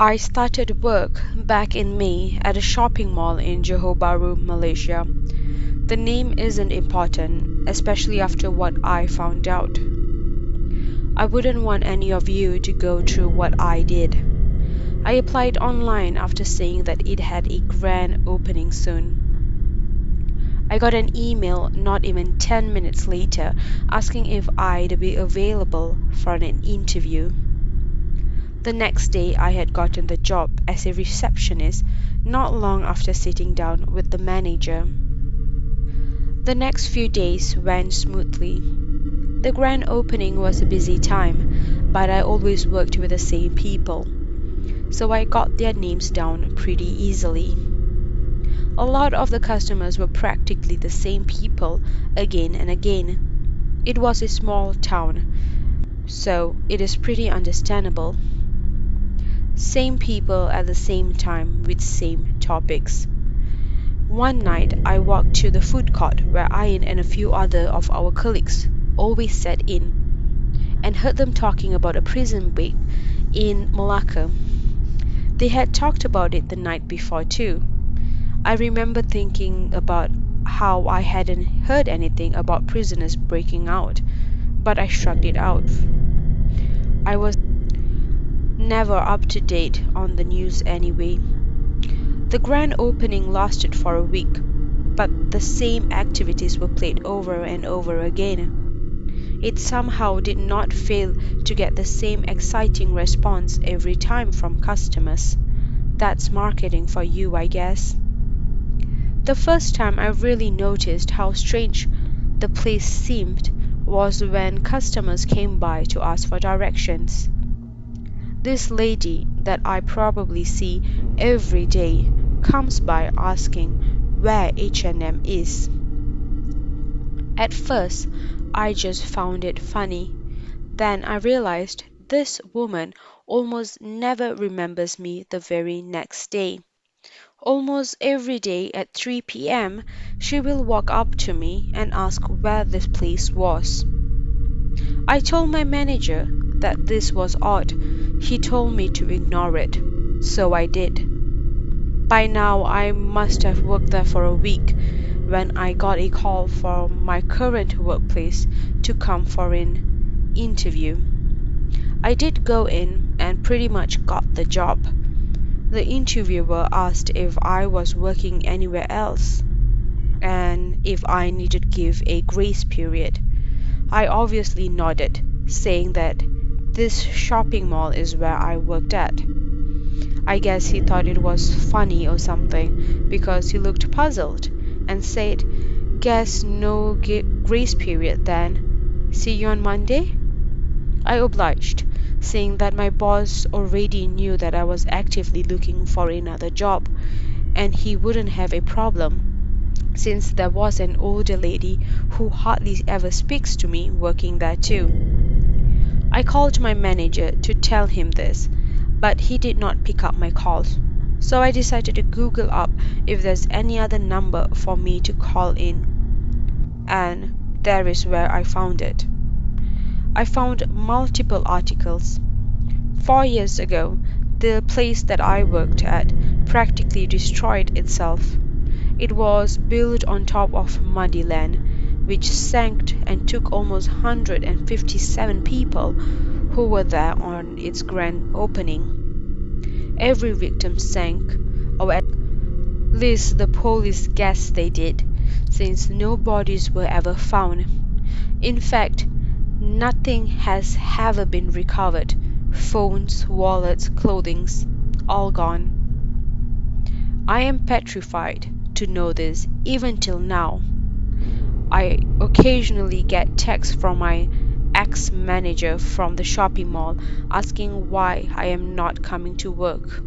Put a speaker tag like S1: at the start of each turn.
S1: I started work back in May at a shopping mall in Johor Bahru, Malaysia. The name isn't important, especially after what I found out. I wouldn't want any of you to go through what I did. I applied online after seeing that it had a grand opening soon. I got an email not even 10 minutes later asking if I'd be available for an interview. The next day, I had gotten the job as a receptionist not long after sitting down with the manager. The next few days went smoothly. The grand opening was a busy time, but I always worked with the same people, so I got their names down pretty easily. A lot of the customers were practically the same people again and again. It was a small town, so it is pretty understandable. Same people at the same time with same topics. One night I walked to the food court where Ian and a few other of our colleagues always sat in, and heard them talking about a prison break in Malacca. They had talked about it the night before too. I remember thinking about how I hadn't heard anything about prisoners breaking out, but I shrugged it off. I was never up to date on the news anyway. The grand opening lasted for a week, but the same activities were played over and over again. It somehow did not fail to get the same exciting response every time from customers. That's marketing for you, I guess. The first time I really noticed how strange the place seemed was when customers came by to ask for directions. This lady that I probably see every day comes by asking where H&M is. At first, I just found it funny. Then I realized this woman almost never remembers me the very next day. Almost every day at 3 p.m., she will walk up to me and ask where this place was. I told my manager that this was odd. He told me to ignore it, so I did. By now, I must have worked there for a week when I got a call from my current workplace to come for an interview. I did go in and pretty much got the job. The interviewer asked if I was working anywhere else and if I needed to give a grace period. I obviously nodded, saying that this shopping mall is where I worked at. I guess he thought it was funny or something because he looked puzzled and said, "Guess no grace period then. See you on Monday?" I obliged, saying that my boss already knew that I was actively looking for another job and he wouldn't have a problem, since there was an older lady who hardly ever speaks to me working there too. I called my manager to tell him this, but he did not pick up my calls, so I decided to Google up if there's any other number for me to call in, and there is where I found it. I found multiple articles. 4 years ago, the place that I worked at practically destroyed itself. It was built on top of muddy land, which sank and took almost 157 people who were there on its grand opening. Every victim sank, or at least the police guessed they did, since no bodies were ever found. In fact, nothing has ever been recovered. Phones, wallets, clothing, all gone. I am petrified to know this even till now. I occasionally get texts from my ex-manager from the shopping mall asking why I am not coming to work.